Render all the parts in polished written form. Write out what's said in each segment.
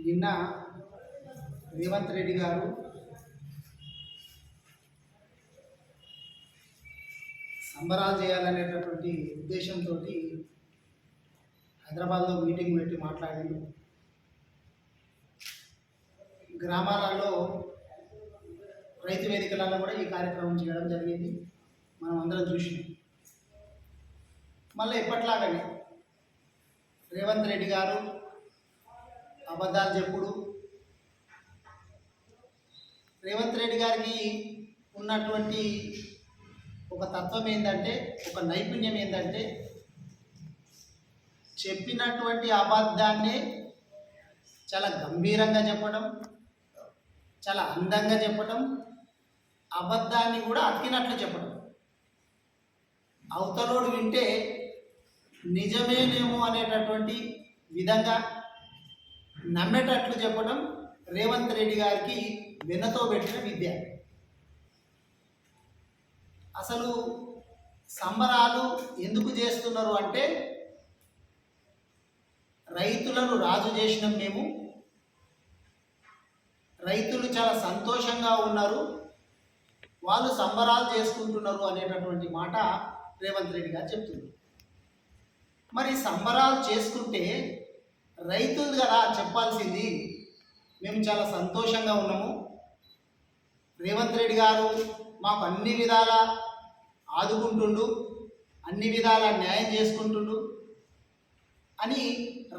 నిన్న రేవంత్ రెడ్డి గారు సంబరాలు చేయాలనేటటువంటి ఉద్దేశంతో హైదరాబాద్లో మీటింగ్ పెట్టి మాట్లాడిండు. గ్రామాలలో రైతు వేదికలలో కూడా ఈ కార్యక్రమం చేయడం జరిగింది. మనం అందరం చూసినాం. మళ్ళీ ఎప్పట్లాగానే రేవంత్ రెడ్డి గారు అబద్ధాలు చెప్పుడు. రేవంత్ రెడ్డి గారికి ఉన్నటువంటి ఒక తత్వం ఏంటంటే, ఒక నైపుణ్యం ఏంటంటే, చెప్పినటువంటి అబద్ధాన్ని చాలా గంభీరంగా చెప్పడం, చాలా అందంగా చెప్పడం, అబద్ధాన్ని కూడా అతికినట్లు చెప్పడం. అవతలోడు వింటే నిజమేనేమో అనేటటువంటి విధంగా నమ్మేటట్లు చెప్పడం రేవంత్ రెడ్డి గారికి వెన్నతో పెట్టిన విద్య. అసలు సంబరాలు ఎందుకు చేస్తున్నారు అంటే, రైతులను రాజు చేసినాం మేము, రైతులు చాలా సంతోషంగా ఉన్నారు, వాళ్ళు సంబరాలు చేసుకుంటున్నారు అనేటటువంటి మాట రేవంత్ రెడ్డి గారు చెప్తున్నారు. మరి సంబరాలు చేసుకుంటే రైతులు కదా చెప్పాల్సింది, మేము చాలా సంతోషంగా ఉన్నాము, రేవంత్ రెడ్డి గారు మాకు అన్ని విధాలా ఆదుకుంటుండు, అన్ని విధాలా న్యాయం చేసుకుంటుండు అని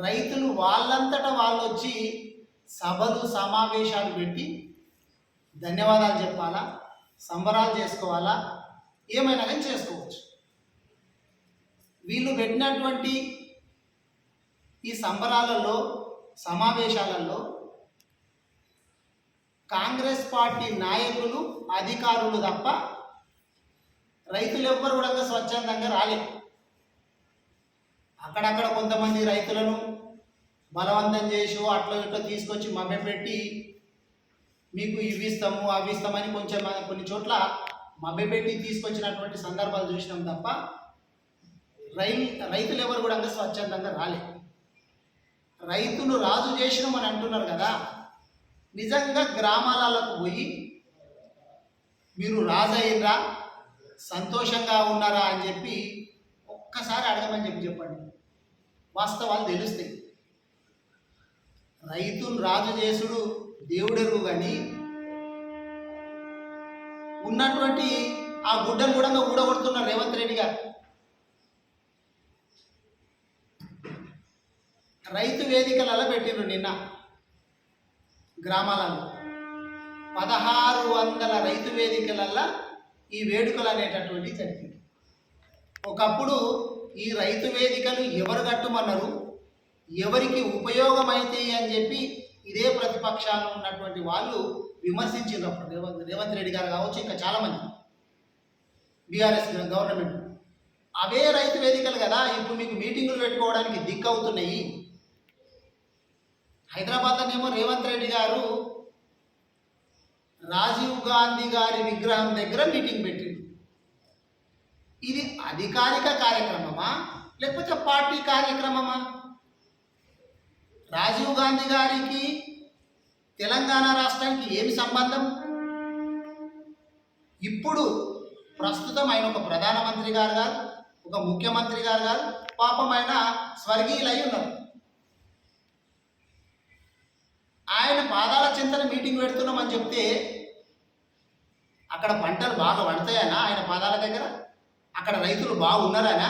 రైతులు వాళ్ళంతటా వాళ్ళు వచ్చి సభలు సమావేశాలు పెట్టి ధన్యవాదాలు చెప్పాలా, సంబరాలు చేసుకోవాలా, ఏమైనా కానీ చేసుకోవచ్చు. వీళ్ళు పెట్టినటువంటి ఈ సంబరాలలో సమావేశాలలో కాంగ్రెస్ పార్టీ నాయకులు అధికారులు తప్ప రైతులు ఎవ్వరు కూడా స్వచ్ఛందంగా రాలేదు. అక్కడక్కడ కొంతమంది రైతులను బలవంతం చేసి అట్లా ఇట్లా తీసుకొచ్చి మభ్యపెట్టి మీకు ఇవి ఇస్తాము అవి ఇస్తామని కొన్ని చోట్ల మభ్యపెట్టి తీసుకొచ్చినటువంటి సందర్భాలు చూసినాం తప్ప రైతులు ఎవరు కూడా స్వచ్ఛందంగా రాలేదు. రైతులు రాజు చేసినామని అంటున్నారు కదా, నిజంగా గ్రామాలకు పోయి మీరు రాజు అయ్యిండ్రా, సంతోషంగా ఉన్నారా అని చెప్పి ఒక్కసారి అడగమని చెప్పండి, వాస్తవాలు తెలుస్తాయి. రైతును రాజు చేసుడు దేవుడెరుగు కానీ ఉన్నటువంటి ఆ గుడ్డను కూడా ఊడగొడుతున్నారు రేవంత్ రెడ్డి గారు. రైతు వేదికలలో పెట్టిండ్రు నిన్న గ్రామాలలో 1600 రైతు వేదికలల్లో ఈ వేడుకలు అనేటటువంటివి జరిగింది. ఒకప్పుడు ఈ రైతు వేదికలు ఎవరు కట్టుమన్నారు, ఎవరికి ఉపయోగమైతాయి అని చెప్పి ఇదే ప్రతిపక్షాలు ఉన్నటువంటి వాళ్ళు విమర్శించినప్పుడు రేవంత్ రెడ్డి గారు కావచ్చు, ఇంకా చాలామంది బీఆర్ఎస్ గవర్నమెంట్. అవే రైతు వేదికలు కదా ఇప్పుడు మీకు మీటింగులు పెట్టుకోవడానికి దిక్కు అవుతున్నాయి. హైదరాబాద్లోనేమో రేవంత్ రెడ్డి గారు రాజీవ్ గాంధీ గారి విగ్రహం దగ్గర మీటింగ్ పెట్టింది. ఇది అధికారిక కార్యక్రమమా లేకపోతే పార్టీ కార్యక్రమమా? రాజీవ్ గాంధీ గారికి తెలంగాణ రాష్ట్రానికి ఏమి సంబంధం? ఇప్పుడు ప్రస్తుతం ఆయన ఒక ప్రధానమంత్రి గారు ఒక ముఖ్యమంత్రి గారు పాపం ఆయన స్వర్గీయులై ఉన్నారు. ఆయన పాదాల చింతన మీటింగ్ పెడుతున్నామని చెప్తే అక్కడ పంటలు బాగా పడతాయనా? ఆయన పాదాల దగ్గర అక్కడ రైతులు బాగున్నారనా?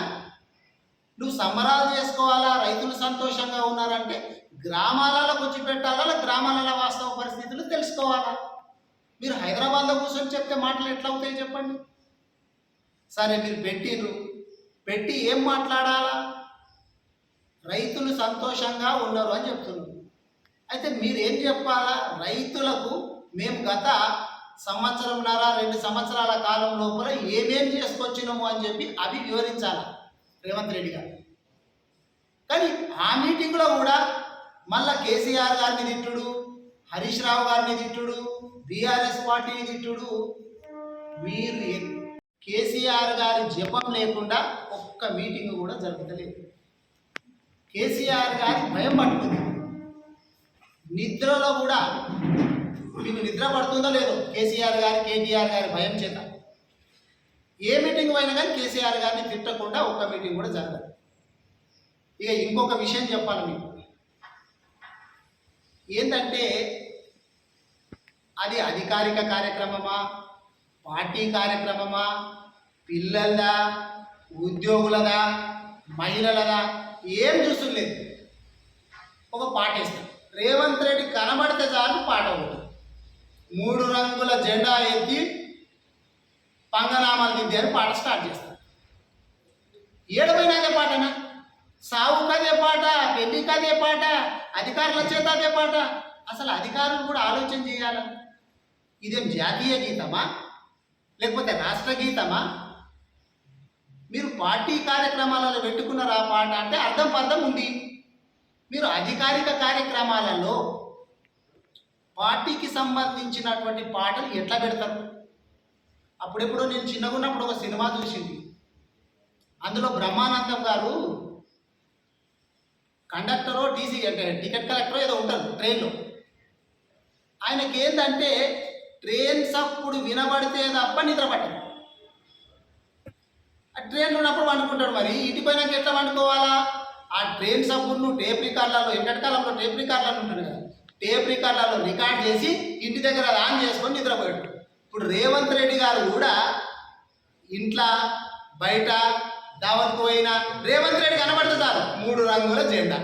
నువ్వు సంబరాలు చేసుకోవాలా, రైతులు సంతోషంగా ఉన్నారంటే గ్రామాలలో వచ్చి పెట్టాలా, గ్రామాలలో వాస్తవ పరిస్థితులు తెలుసుకోవాలా. మీరు హైదరాబాద్లో కూర్చొని చెప్తే మాటలు ఎట్లా అవుతాయి చెప్పండి. సరే మీరు పెట్టి ఏం మాట్లాడాలా? రైతులు సంతోషంగా ఉన్నారు అని చెప్తున్నారు. అయితే మీరేం చెప్పాలా? రైతులకు మేము గత 1.5-2 సంవత్సరాల కాలం లోపల ఏమేం చేసుకొచ్చినాము అని చెప్పి అవి వివరించాలి రేవంత్ రెడ్డి గారు. కానీ ఆ మీటింగ్లో కూడా మళ్ళా కేసీఆర్ గారిని తిట్టుడు, హరీష్ రావు గారిని తిట్టుడు, బీఆర్ఎస్ పార్టీని తిట్టుడు. మీరు కేసీఆర్ గారి జపం లేకుండా ఒక్క మీటింగ్ కూడా జరుగుతలేదు. కేసీఆర్ గారి భయం పట్టుకుంది. నిద్రలో కూడా మీకు నిద్ర పడుతుందో లేదో కేసీఆర్ గారి కేటీఆర్ గారి భయం చేత ఏ మీటింగ్ అయినా కానీ కేసీఆర్ గారిని తిట్టకుండా ఒక్క మీటింగ్ కూడా జరగదు. ఇక ఇంకొక విషయం చెప్పాలి మీకు, ఏంటంటే అది అధికారిక కార్యక్రమమా, పార్టీ కార్యక్రమమా, పిల్లలదా, ఉద్యోగులదా, మహిళలదా, ఏం చూసులేదు. ఒక పాట వేస్తాం, రేవంత్ రెడ్డి కనబడితే చాలు పాట ఒకటి, 3 రంగుల జెండా ఎత్తి పంగనామాలు దిద్ది అని పాట స్టార్ట్ చేస్తారు. ఏడమైనా అదే పాటనా? సావుకు అదే పాట, పెళ్లికి అదే పాట, అధికారుల చేత అదే పాట. అసలు అధికారులు కూడా ఆలోచన చేయాల, ఇదేం జాతీయ గీతమా లేకపోతే రాష్ట్ర గీతమా? మీరు పార్టీ కార్యక్రమాలలో పెట్టుకున్నారు ఆ పాట అంటే అర్థం ఉంది. మీరు అధికారిక కార్యక్రమాలలో పార్టీకి సంబంధించినటువంటి పాటలు ఎట్లా పెడతారు? అప్పుడెప్పుడు నేను చిన్నగా ఉన్నప్పుడు ఒక సినిమా చూసింది, అందులో బ్రహ్మానందం గారు కండక్టరో టీసీ అంటే టికెట్ కలెక్టరో ఏదో ఉంటారు ట్రైన్లో. ఆయనకి ఏంటంటే ట్రైన్ సప్పుడు వినబడితే తప్ప నిద్ర పట్టదు. ఆ ట్రైన్లో ఉన్నప్పుడు వండుకుంటాడు, మరి ఇంటిపోయినాక ఎట్లా వండుకోవాలా? ఆ ట్రైన్ సబ్బును టేప్ రికార్డులలో, ఎక్కడి కాలంలో టేప్ రికార్డులలో ఉంటుంది కదా, టేప్ రికార్డులలో రికార్డ్ చేసి ఇంటి దగ్గర ఆన్ చేసుకొని నిద్రపోయాడు. ఇప్పుడు రేవంత్ రెడ్డి గారు కూడా ఇంట్లో బయట దావత్కు పోయినా రేవంత్ రెడ్డి కనబడితే చాలు 3 రంగుల జెండా.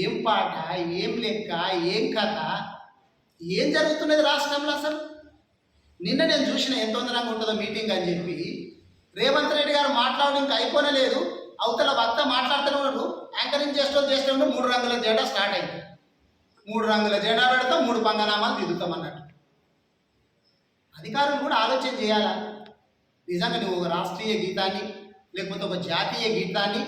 ఏం పాట, ఏం లెక్క, ఏం కథ, ఏం జరుగుతున్నది రాష్ట్రంలో? అసలు నిన్న నేను చూసిన ఎంత తొందరగా ఉంటుందో మీటింగ్ అని చెప్పి రేవంత్ రెడ్డి గారు మాట్లాడడం ఇంకా అయిపోనే లేదు, అవతల భక్త మాట్లాడుతూనే ఉన్నాడు, యాంకరింగ్ చేస్తూ 3 రంగుల జెండా స్టార్ట్ అయింది. 3 రంగుల జెండా పెడతాం, 3 పంగనామాలు దిద్దుతాం అన్నట్టు. అధికారులు కూడా ఆలోచన చేయాలా? నిజంగా నువ్వు ఒక రాష్ట్రీయ గీతాన్ని లేకపోతే ఒక జాతీయ గీతాన్ని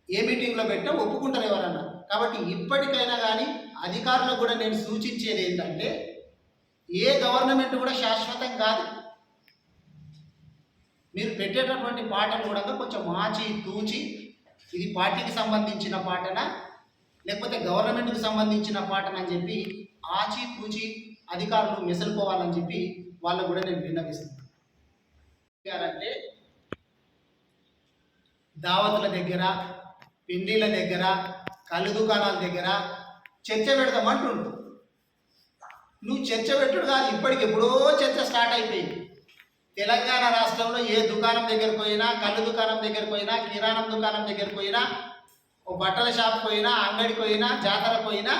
ఏ మీటింగ్లో పెట్టినా ఒప్పుకుంటారు ఎవరన్నా. కాబట్టి ఇప్పటికైనా కానీ అధికారులకు కూడా నేను సూచించేది ఏంటంటే, ఏ గవర్నమెంట్ కూడా శాశ్వతం కాదు. మీరు పెట్టేటటువంటి పాటలు కూడా కొంచెం మార్చి తూచి, ఇది పార్టీకి సంబంధించిన పాటనా లేకపోతే గవర్నమెంట్కి సంబంధించిన పాటనా అని చెప్పి ఆచి తూచి అధికారులు మెసులుకోవాలని చెప్పి వాళ్ళకు కూడా నేను విన్నవిస్తున్నాను. అంటే దావతుల దగ్గర, పిండిల దగ్గర, కళ్ళు దుకాణాల దగ్గర చర్చ పెడతామంటుండు. నువ్వు చర్చ పెట్టుడు కాదు, ఇప్పటికెప్పుడో చర్చ స్టార్ట్ అయిపోయింది. తెలంగాణ రాష్ట్రంలో ఏ దుకాణం దగ్గరికి పోయినా, కళ్ళు దుకాణం దగ్గరికి పోయినా, కిరాణం దుకాణం దగ్గరికి పోయినా, ఓ బట్టల షాప్ పోయినా, అంగడికి పోయినా, జాతరకు పోయినా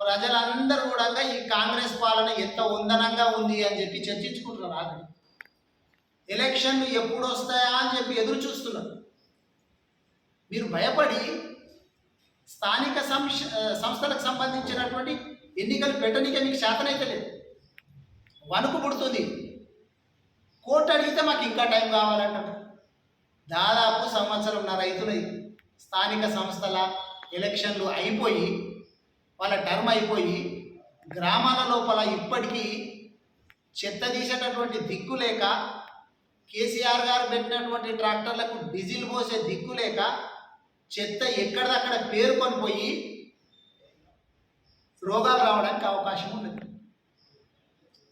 ప్రజలందరూ కూడా ఈ కాంగ్రెస్ పాలన ఎంత ఉందనంగా ఉంది అని చెప్పి చర్చించుకుంటున్నారు. ఆల్రెడీ ఎలక్షన్లు ఎప్పుడు వస్తాయా అని చెప్పి ఎదురు చూస్తున్నారు. మీరు భయపడి స్థానిక సంస్థలకు సంబంధించినటువంటి ఎన్నికలు పెట్టనీకే మీకు శాతనైతే లేదు, వణుకు పుడుతుంది. కోర్టు అడిగితే మాకు ఇంకా టైం కావాలంటారు. దాదాపు 1.5 సంవత్సరం రైతులు స్థానిక సంస్థల ఎలక్షన్లు అయిపోయి, వాళ్ళ టర్మ్ అయిపోయి, గ్రామాల లోపల ఇప్పటికీ చెత్త తీసేటటువంటి దిక్కు లేక, కేసీఆర్ గారు పెట్టినటువంటి ట్రాక్టర్లకు డీజిల్ పోసే దిక్కు లేక, చెత్త ఎక్కడిదక్కడ పేరుకొని పోయి రోగాలు రావడానికి అవకాశం ఉన్నది.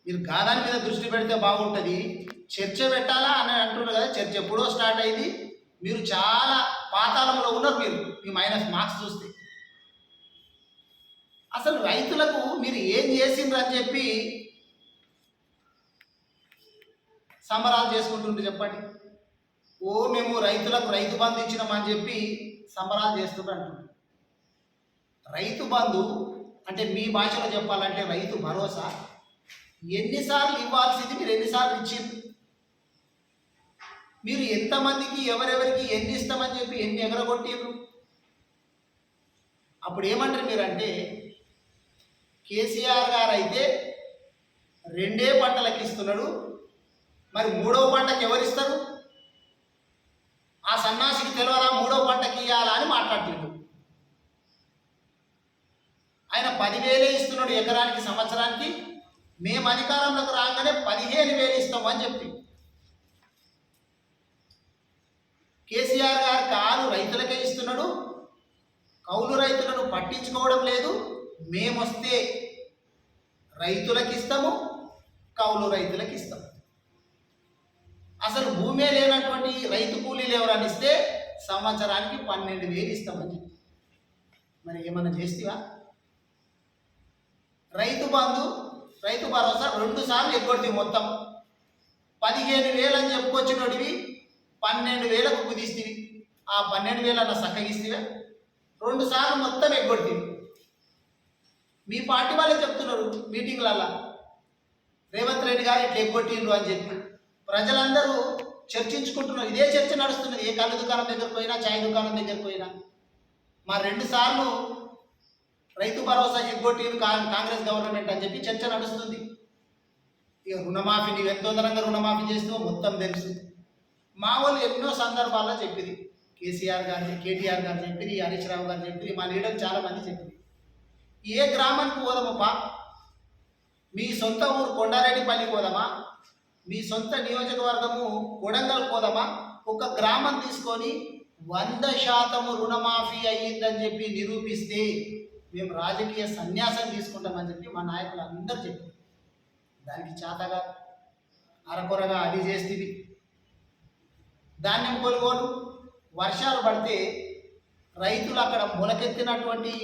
మీరు గాదాని మీద దృష్టి పెడితే బాగుంటుంది. చర్చ పెట్టాలా అని అంటున్నారు కదా, చర్చ ఎప్పుడో స్టార్ట్ అయింది. మీరు చాలా పాతాళంలో ఉన్నారు. మీరు మీ మైనస్ మార్క్స్ చూస్తే అసలు రైతులకు మీరు ఏం చేసిండ్రు అని చెప్పి సంబరాలు చేసుకుంటుంటే చెప్పండి. ఓ మేము రైతులకు రైతు బంధు ఇచ్చినామని చెప్పి సంబరాలు చేస్తున్నారు అంటున్నారు. రైతు బంధు అంటే మీ భాషలో చెప్పాలంటే రైతు భరోసా ఎన్నిసార్లు ఇవ్వాల్సింది మీరు ఎన్నిసార్లు ఇచ్చింది? మీరు ఎంతమందికి ఎవరెవరికి ఎన్ని ఇస్తామని చెప్పి ఎన్ని ఎగరగొట్టిండ్రు? అప్పుడు ఏమంటారు మీరంటే, కేసీఆర్ గారు అయితే 2 పంటలకు ఇస్తున్నాడు, మరి 3వ పంటకి ఎవరిస్తారు? ఆ సన్నాసికి తెలియదా 3వ పంటకి ఇవ్వాలా అని మాట్లాడుతున్నాడు. ఆయన 10,000 ఇస్తున్నాడు ఎకరానికి, సంవత్సరానికి. మేము అధికారంలోకి రాగానే 15,000 ఇస్తామని చెప్పి కేసీఆర్ గారు కాదు రైతులకే ఇస్తున్నాడు. కౌలు రైతులను పట్టించుకోవడం లేదు. మేమొస్తే రైతులకు ఇస్తాము, కౌలు రైతులకు ఇస్తాము. అసలు భూమే లేనటువంటి రైతు కూలీలు ఎవరని ఇస్తే సంవత్సరానికి 12,000 ఇస్తామని చెప్పి మరి ఏమన్నా చేస్తేవా? రైతు బంధు, రైతు భరోసా 2 సార్లు ఎగ్గొడితే మొత్తం 15,000 అని చెప్పుకొచ్చినోడివి 12,000కు కుదిస్తేవి. ఆ 12,000 అన్న చక్కగిస్తేవా? 2 సార్లు మొత్తం ఎగ్గొడితేవి. మీ పార్టీ వాళ్ళే చెప్తున్నారు మీటింగ్లల్లో, రేవంత్ రెడ్డి గారు ఇట్లా ఎగ్గొట్టిండ్రు అని చెప్పి ప్రజలందరూ చర్చించుకుంటున్నారు. ఇదే చర్చ నడుస్తున్నది. ఏ కళ్ళు దుకాణం దగ్గర పోయినా, చాయ్ దుకాణం దగ్గర పోయినా. మా 2 సార్లు రైతు భరోసా ఎగ్గొట్టిండ్రు కాంగ్రెస్ గవర్నమెంట్ అని చెప్పి చర్చ నడుస్తుంది. ఇక రుణమాఫీ నీవు ఎంత తొందరగా రుణమాఫీ చేస్తావో మొత్తం తెలుసు. మా వాళ్ళు ఎన్నో సందర్భాల్లో చెప్పింది. కేసీఆర్ గారు, కేటీఆర్ గారు చెప్పింది, హరీష్ రావు గారు చెప్పింది, మా లీడర్లు చాలా మంది చెప్పింది. ఏ గ్రామానికి పోదామప్పా? మీ సొంత ఊరు కొండారెడ్డిపల్లికి పోదామా? మీ సొంత నియోజకవర్గము కొడంగల్ పోదామా? ఒక గ్రామం తీసుకొని 100% రుణమాఫీ అయ్యిందని చెప్పి నిరూపిస్తే మేము రాజకీయ సన్యాసం తీసుకుంటామని చెప్పి మా నాయకులు అందరూ చెప్పారు. దానికి చేతగా అరకొరగా అది చేస్తుంది. ధాన్యం కొనుగోలు వర్షాలు పడితే రైతులు అక్కడ మొలకెత్తినటువంటి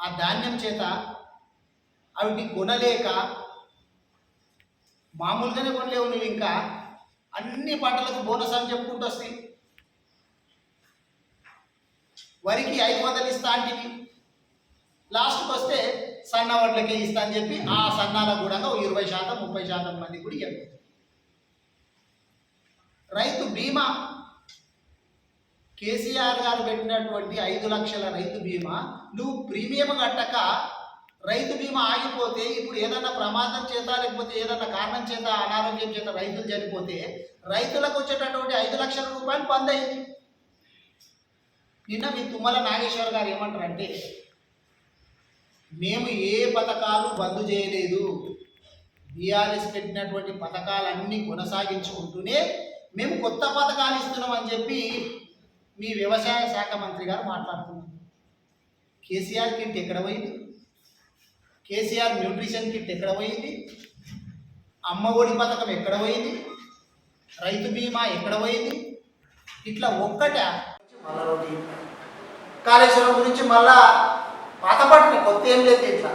ఆ ధాన్యం చేత అవిటి కొనలేక మామూలుగానే కొనలేవు. నువ్వు ఇంకా అన్ని పంటలకు బోనస్ అని చెప్పుకుంటూ వస్తాయి. వరికి 500 ఇస్తా అంటివి, లాస్ట్కి వస్తే సన్న వడ్లకే ఇస్తా అని చెప్పి ఆ సన్నాలకు కూడా 20% 30% మంది కూడా ఇవ్వదు. రైతు బీమా కేసీఆర్ గారు పెట్టినటువంటి 5 లక్షల రైతు బీమా నువ్వు ప్రీమియం కట్టక రైతు బీమా ఆగిపోతే, ఇప్పుడు ఏదన్నా ప్రమాదం చేత లేకపోతే ఏదన్నా కారణం చేత అనారోగ్యం చేత రైతులు చనిపోతే రైతులకు వచ్చేటటువంటి 5 లక్షల రూపాయలు బంద్ అయింది. నిన్న మీ తుమ్మల నాగేశ్వర్ గారు ఏమంటారంటే, మేము ఏ పథకాలు బంద్ చేయలేదు, బీఆర్ఎస్ పెట్టినటువంటి పథకాలన్నీ కొనసాగించుకుంటూనే మేము కొత్త పథకాలు ఇస్తున్నామని చెప్పి మీ వ్యవసాయ శాఖ మంత్రి గారు మాట్లాడుతున్నారు. కేసీఆర్ కిట్ ఎక్కడ పోయింది? కేసీఆర్ న్యూట్రిషన్ కిట్ ఎక్కడ పోయింది? అమ్మ ఒడి పథకం ఎక్కడ పోయింది? రైతు బీమా ఎక్కడ పోయింది? ఇట్లా ఒక్కట మళ్ళా రోడ్డు కాళేశ్వరం గురించి మళ్ళా పాతపట్టిన కొత్త ఏం లేదు. ఇట్లా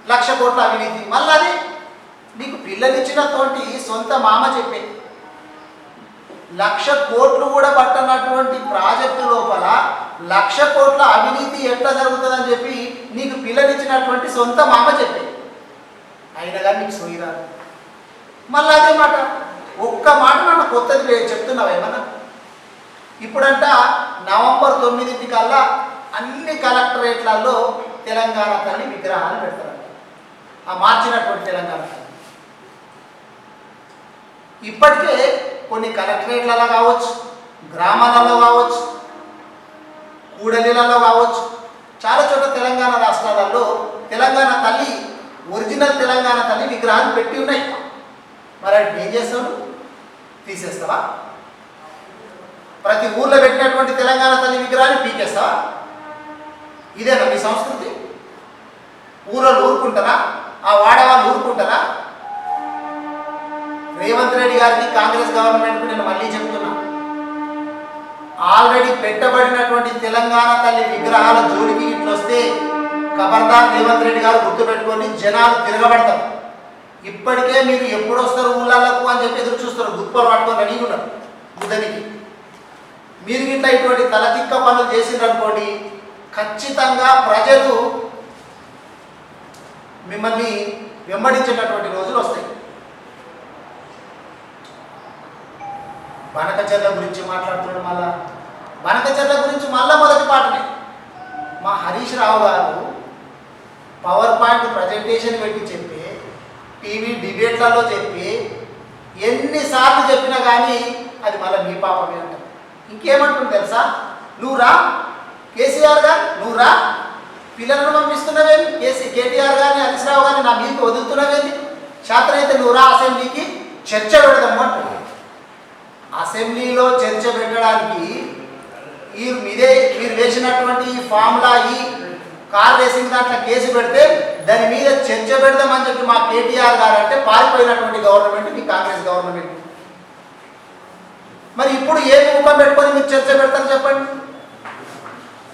1,00,000 కోట్ల అవినీతి. మళ్ళీ అది నీకు పిల్లనిచ్చినటువంటి సొంత మామ చెప్పే 1,00,000 కోట్లు కూడా పట్టనటువంటి ప్రాజెక్టు లోపల 1,00,000 కోట్ల అవినీతి ఎట్లా జరుగుతుందని చెప్పి నీకు పిల్లనిచ్చినటువంటి సొంత మామ చెప్పే. అయినా కానీ నీకు సోయిరాదు. మళ్ళీ అదే మాట, ఒక్క మాట నన్ను కొత్తది చెప్తున్నావు ఏమన్నా? ఇప్పుడంట నవంబర్ 9 కల్లా అన్ని కలెక్టరేట్లలో తెలంగాణ తల్లి విగ్రహాలు పెడతారంట. ఆ మార్చినటువంటి తెలంగాణ తల్లి ఇప్పటికే కొన్ని కలెక్టరేట్లలో కావచ్చు, గ్రామాలలో కావచ్చు, కూడలిలలో కావచ్చు, చాలా చోట్ల తెలంగాణ రాష్ట్రాలలో తెలంగాణ తల్లి, ఒరిజినల్ తెలంగాణ తల్లి విగ్రహాలు పెట్టి ఉన్నాయి. మరి అది ఏం చేస్తావు? తీసేస్తావా? ప్రతి ఊర్లో పెట్టినటువంటి తెలంగాణ తల్లి విగ్రహాన్ని పీకేస్తావా? ఇదేనా మీ సంస్కృతి? ఊళ్ళో ఊరుకుంటారా? ఆ వాడవాళ్ళు ఊరుకుంటారా? రేవంత్ రెడ్డి గారికి, కాంగ్రెస్ గవర్నమెంట్కు నేను మళ్ళీ చెప్తున్నా, ఆల్రెడీ పెట్టబడినటువంటి తెలంగాణ తల్లి విగ్రహాల జోలికి ఇట్లొస్తే ఖబర్దార్ రేవంత్ రెడ్డి గారు గుర్తుపెట్టుకొని జనాలు తిరగబడతారు. ఇప్పటికే మీరు ఎప్పుడు వస్తారు ఊళ్ళకు అని చెప్పి ఎదురు చూస్తారు. గుప్పలు పట్టుకొని రెడీగా ఉన్నారు బుధనికి. మీరు ఇట్లా ఇటువంటి తలతిక్క పనులు చేసిందనుకోండి, ఖచ్చితంగా ప్రజలు మిమ్మల్ని వెంబడించేటటువంటి రోజులు వస్తాయి. బనకచెర్ల గురించి మాట్లాడుతున్నాడు. మళ్ళా బనకచెర్ల గురించి మళ్ళా మొదటి పాటనే మా హరీష్ రావు గారు పవర్ పాయింట్ ప్రజెంటేషన్ పెట్టి చెప్పి, టీవీ డిబేట్లలో చెప్పి, ఎన్నిసార్లు చెప్పినా కానీ అది మళ్ళీ మీ పాపమే అంటారు. ఇంకేమంటుంది తెలుసా? నువ్వు రా కేసీఆర్ గారు, నువ్వు రా, పిల్లలను పంపిస్తున్నావేమి? కేటీఆర్ గారిని, హరీష్ రావు గారిని నా మీకు వదులుతున్నావేంటి? శాస్త్రైతే నువ్వు రా అసెంబ్లీకి చర్చ పెడదాము అంటుంది. అసెంబ్లీలో చర్చ పెట్టడానికి మీరు వేసినటువంటి ఫార్ములా ఈ కార్ రేసింగ్ దాంట్లో కేసు పెడితే దాని మీద చర్చ పెడదామని చెప్పి మా కేటీఆర్ గారు అంటే పారిపోయినటువంటి గవర్నమెంట్ మీ కాంగ్రెస్ గవర్నమెంట్. మరి ఇప్పుడు ఏ ముఖం పెట్టుకొని మీరు చర్చ పెడతారు చెప్పండి?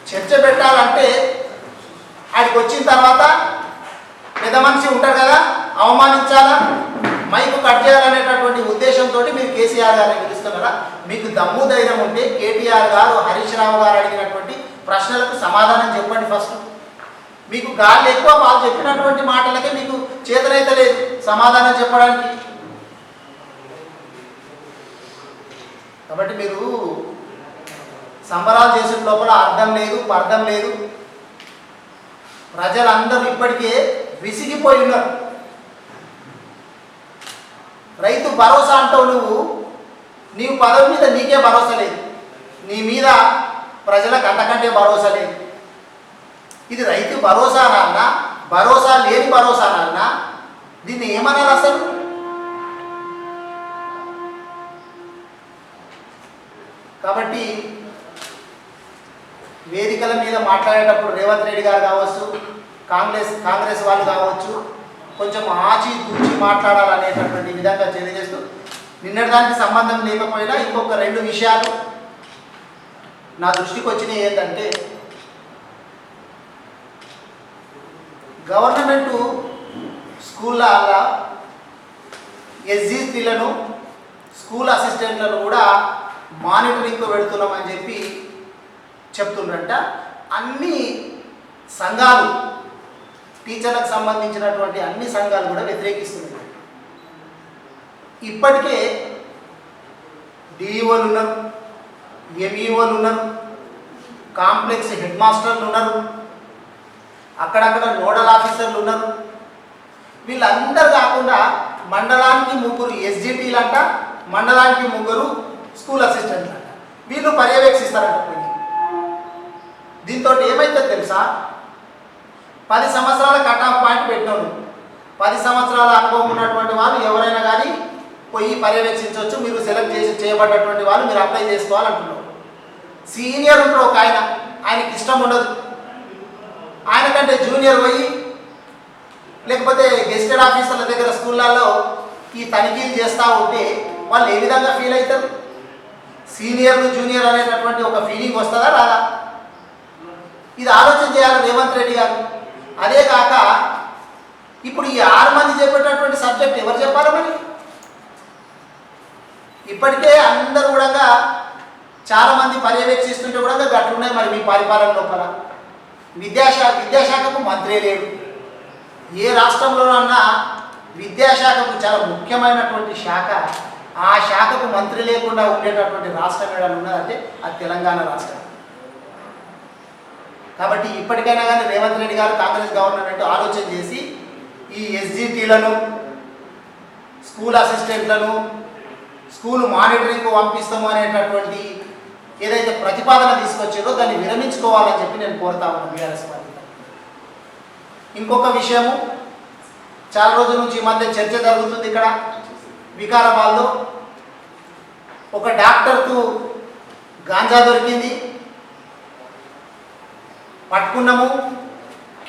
చర్చ పెట్టాలంటే ఆడికి వచ్చిన తర్వాత పెద్ద మనిషి ఉంటారు కదా, అవమానించాలా, మైకు కట్ చేయాలనేటటువంటి ఉద్దేశంతో మీరు కేసీఆర్ గారిని పిలుస్తున్నారా? మీకు దమ్ము ధైర్యం ఉంటే కేటీఆర్ గారు హరీష్ రావు గారు అడిగినటువంటి ప్రశ్నలకు సమాధానం చెప్పండి ఫస్ట్. మీకు గాలి ఎక్కువ, వాళ్ళు చెప్పినటువంటి మాటలకే మీకు చేతనైతే లేదు సమాధానం చెప్పడానికి. కాబట్టి మీరు సంబరాలు చేసిన లోపల అర్థం లేదు, అర్థం లేదు. ప్రజలందరూ ఇప్పటికే విసిగిపోయి ఉన్నారు. రైతు భరోసా అంటావు నీవు పదవి మీద నీకే భరోసా లేదు, నీ మీద ప్రజలకు అంతకంటే భరోసా లేదు. ఇది రైతు భరోసా అన్నా, భరోసా లేని భరోసా అన్నా, దీన్ని ఏమన్నారు అసలు? కాబట్టి వేదికల మీద మాట్లాడేటప్పుడు రేవంత్ రెడ్డి గారు కావచ్చు, కాంగ్రెస్ వాళ్ళు కావచ్చు, కొంచెం ఆచి తూచి మాట్లాడాలనేటటువంటి విధంగా తెలియజేస్తూ, నిన్నటిదానికి సంబంధం లేకపోయినా ఇంకొక 2 విషయాలు నా దృష్టికి వచ్చినాయి. ఏంటంటే, గవర్నమెంటు స్కూళ్ళ ఎస్జిటీలను, స్కూల్ అసిస్టెంట్లను కూడా మానిటరింగ్ పెడుతున్నామని చెప్పి చెప్తుండ్రంట. అన్ని సంఘాలు, టీచర్లకు సంబంధించినటువంటి అన్ని సంఘాలు కూడా వ్యతిరేకిస్తున్నాయి. ఇప్పటికే డిఈఓలు ఉన్నారు, ఎంఈఓలు ఉన్నారు, కాంప్లెక్స్ హెడ్ మాస్టర్లు ఉన్నారు, అక్కడక్కడ నోడల్ ఆఫీసర్లు ఉన్నారు. వీళ్ళందరూ కాకుండా మండలానికి 3 ఎస్జిటీలు అంట, మండలానికి 3 స్కూల్ అసిస్టెంట్లు అంట. వీళ్ళు పర్యవేక్షిస్తారంట. దీంతో ఏమైతే తెలుసా, 10 సంవత్సరాల కట్ ఆఫ్ పాయింట్ పెట్టినాడు. 10 సంవత్సరాల అనుభవం ఉన్నటువంటి వాళ్ళు ఎవరైనా కానీ పోయి పర్యవేక్షించవచ్చు, మీరు సెలెక్ట్ చేయబడ్డటువంటి వాళ్ళు మీరు అప్లై చేసుకోవాలంటున్నారు. సీనియర్ ఉంటారు ఒక ఆయనకి ఇష్టం ఉండదు, ఆయనకంటే జూనియర్ పోయి లేకపోతే గెస్టెడ్ ఆఫీసర్ల దగ్గర స్కూళ్ళల్లో ఈ తనిఖీలు చేస్తూ ఉంటే వాళ్ళు ఏ విధంగా ఫీల్ అవుతారు? సీనియర్లు జూనియర్ అనేటటువంటి ఒక ఫీలింగ్ వస్తుందా రాదా? ఇది ఆలోచన చేయాలి రేవంత్ రెడ్డి గారు. అదే కాక ఇప్పుడు ఈ 6 మంది చెప్పేటటువంటి సబ్జెక్ట్ ఎవరు చెప్పాలి మరి? ఇప్పటికే అందరూ కూడా చాలామంది పర్యవేక్షిస్తుంటే కూడా గట్లున్నాయి మరి మీ పరిపాలన లోపల. విద్యాశాఖకు మంత్రి లేడు. ఏ రాష్ట్రంలోనన్నా విద్యాశాఖకు చాలా ముఖ్యమైనటువంటి శాఖ, ఆ శాఖకు మంత్రి లేకుండా ఉండేటటువంటి రాష్ట్రం ఏదైనా ఉన్నదంటే అది తెలంగాణ రాష్ట్రం. కాబట్టి ఇప్పటికైనా కానీ రేవంత్ రెడ్డి గారు, కాంగ్రెస్ గవర్నమెంట్ ఆలోచన చేసి ఈ ఎస్జిటీలను, స్కూల్ అసిస్టెంట్లను స్కూల్ మానిటరింగ్కు పంపిస్తాము అనేటటువంటి ఏదైతే ప్రతిపాదన తీసుకొచ్చారో దాన్ని విరమించుకోవాలని చెప్పి నేను కోరుతా ఉన్నాను బీఆర్ఎస్ పార్టీ. ఇంకొక విషయము, చాలా రోజుల నుంచి ఈ మధ్య చర్చ జరుగుతుంది ఇక్కడ వికారాబాద్లో. ఒక డాక్టర్కు గాంజా దొరికింది, పట్టుకున్నాము,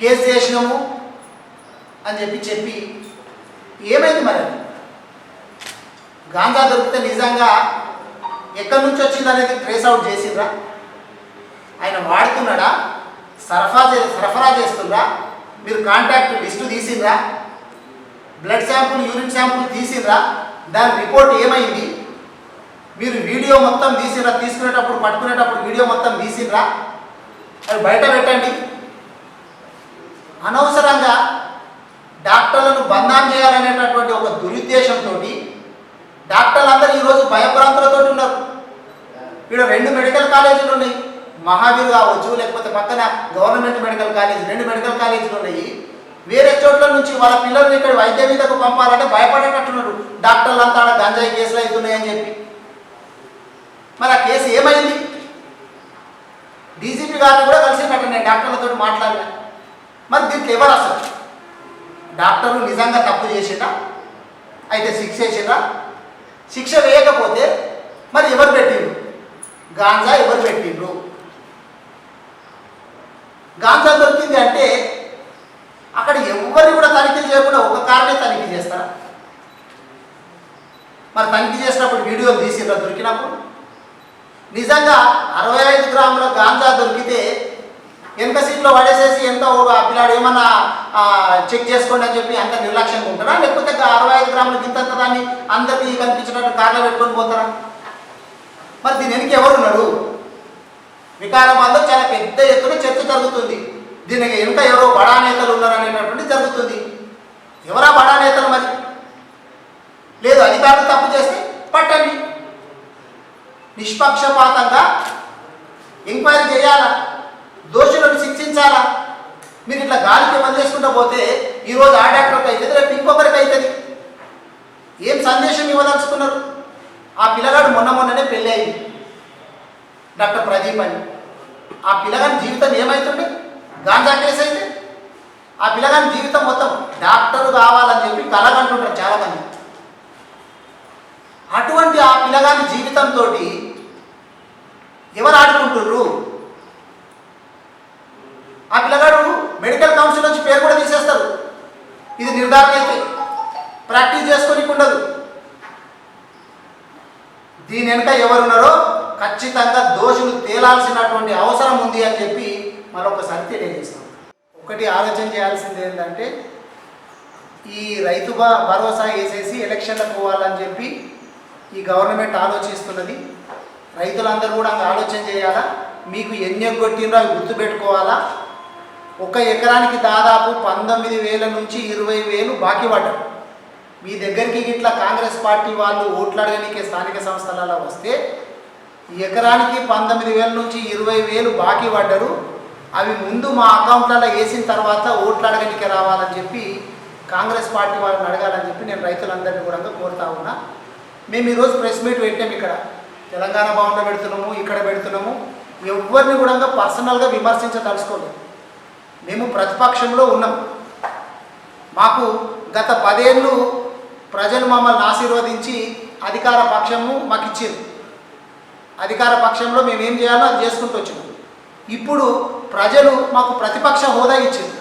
కేసు చేసినాము అని చెప్పి ఏమైంది మరి? గాంజా దొరికితే నిజంగా ఎక్కడి నుంచి వచ్చింది అనేది ట్రేస్ అవుట్ చేసిండ్రా? ఆయన వాడుతున్నాడా, సరఫరా చేస్తుండ్రా? మీరు కాంటాక్ట్ లిస్టు తీసిండ్రా? బ్లడ్ శాంపుల్, యూరిన్ శాంపుల్ తీసిండ్రా? దాని రిపోర్ట్ ఏమైంది? మీరు వీడియో మొత్తం తీసిండ్రా? తీసుకునేటప్పుడు, పట్టుకునేటప్పుడు వీడియో మొత్తం తీసిండ్రా? అది బయట పెట్టండి. అనవసరంగా డాక్టర్లను బంధం చేయాలనేటటువంటి ఒక దురుద్దేశంతో డాక్టర్లు అందరూ ఈరోజు భయభ్రాంతులతో ఉన్నారు. ఇక్కడ 2 మెడికల్ కాలేజీలు ఉన్నాయి, మహావీర్ కావచ్చు, లేకపోతే పక్కన గవర్నమెంట్ మెడికల్ కాలేజ్, 2 మెడికల్ కాలేజీలు ఉన్నాయి. వేరే చోట్ల నుంచి వాళ్ళ పిల్లల్ని ఇక్కడ వైద్య విధకు పంపాలంటే భయపడేటట్టున్నారు. డాక్టర్లు అంతా గంజాయి కేసులు అవుతున్నాయని చెప్పి. మరి ఆ కేసు ఏమైంది? డీజీపీ గారిని కూడా కలిసినట్టు నేను డాక్టర్లతో మాట్లాడినా. మరి దీంట్లో ఎవరు అసలు? డాక్టర్లు నిజంగా తప్పు చేసిందా? అయితే శిక్ష వేసిందా? శిక్ష వేయకపోతే మరి ఎవరు పెట్టిండ్రు? గాంజా ఎవరు పెట్టిండ్రు? గాంజా దొరికింది అంటే అక్కడ ఎవరిని కూడా తనిఖీ చేయకుండా ఒక కారణే తనిఖీ చేస్తారా? మరి తనిఖీ చేసినప్పుడు వీడియోలు తీసిరా దొరికినప్పుడు? నిజంగా 65 గ్రాముల గాంజా దొరికితే వెనక సీట్లో పడేసేసి ఎంత ఆ పిల్లాడు ఏమన్నా చెక్ చేసుకోండి అని చెప్పి అంత నిర్లక్ష్యంగా ఉంటారా? లేకపోతే 65 గ్రాముల గింతంత దాన్ని అందరికీ కనిపించినట్టు కార్లో పెట్టుకొని పోతారా? మరి దీని వెనక ఎవరున్నారు? వికారాబాద్లో చాలా పెద్ద ఎత్తున చర్చ జరుగుతుంది. దీనికి వెనుక ఎవరో బడా నేతలు ఉన్నారనేటటువంటి జరుగుతుంది. ఎవరా బడా నేతలు? మరి లేదు, అధికారులు తప్పు చేస్తే పట్టండి, నిష్పక్షపాతంగా ఎంక్వైరీ చేయాలా, దోషులను శిక్షించాలా. మీరు ఇట్లా గాలికి వదిలేసుకుంటూ పోతే ఈరోజు ఆ డాక్టర్కి అవుతుంది, రేపు ఇంకొకరికి అవుతుంది. ఏం సందేశం ఇవ్వదలుచుకున్నారు? ఆ పిల్లగాడు మొన్ననే పెళ్ళి అయింది, డాక్టర్ ప్రదీప్ అని. ఆ పిల్లగాని జీవితం ఏమవుతుండే? గాంజా కేసు అయితే ఆ పిల్లగాని జీవితం మొత్తం డాక్టర్ కావాలని చెప్పి కలగంటుంటారు చాలామంది. అటువంటి ఆ పిల్లగాని జీవితంతో ఎవరు ఆడుకుంటుర్రు? ఆ పిల్లగాడు మెడికల్ కౌన్సిల్ నుంచి పేరు కూడా తీసేస్తారు. ఇది నిర్ధారణ అయితే ప్రాక్టీస్ చేసుకోనికి ఉండదు. దీని వెనుక ఎవరున్నారో ఖచ్చితంగా దోషులు తేలాల్సినటువంటి అవసరం ఉంది అని చెప్పి మరొకసారి తెలియజేస్తాం. ఒకటి ఆలోచన చేయాల్సింది ఏంటంటే, ఈ రైతు భరోసా వేసేసి ఎలక్షన్లకు పోవాలని చెప్పి ఈ గవర్నమెంట్ ఆలోచిస్తున్నది. రైతులందరూ కూడా ఆలోచన చేయాలా. మీకు ఎన్ని ఎగ్గొట్టినో అవి గుర్తుపెట్టుకోవాలా. ఒక ఎకరానికి దాదాపు 19,000 నుంచి 20,000 బాకీ పడ్డారు. మీ దగ్గరికి ఇట్లా కాంగ్రెస్ పార్టీ వాళ్ళు ఓట్లాడడానికి స్థానిక సంస్థలలో వస్తే ఎకరానికి 19,000 నుంచి 20,000 బాకీ పడ్డారు. అవి ముందు మా అకౌంట్లలో వేసిన తర్వాత ఓట్లాడడానికి రావాలని చెప్పి కాంగ్రెస్ పార్టీ వాళ్ళని అడగాలని చెప్పి నేను రైతులందరినీ కూడా కోరుతా ఉన్నా. మేము ఈరోజు ప్రెస్ మీట్ పెట్టాము. ఇక్కడ తెలంగాణ భవన్లో పెడుతున్నాము, ఇక్కడ పెడుతున్నాము. ఎవరిని కూడా పర్సనల్గా విమర్శించదలుచుకోలేదు. మేము ప్రతిపక్షంలో ఉన్నాం. మాకు గత 10 ఏళ్ళు ప్రజలు మమ్మల్ని ఆశీర్వదించి అధికార పక్షము మాకు ఇచ్చారు. అధికార పక్షంలో మేము ఏం చేయాలో అది చేసుకుంటూ వచ్చినాం. ఇప్పుడు ప్రజలు మాకు ప్రతిపక్ష హోదా ఇచ్చారు.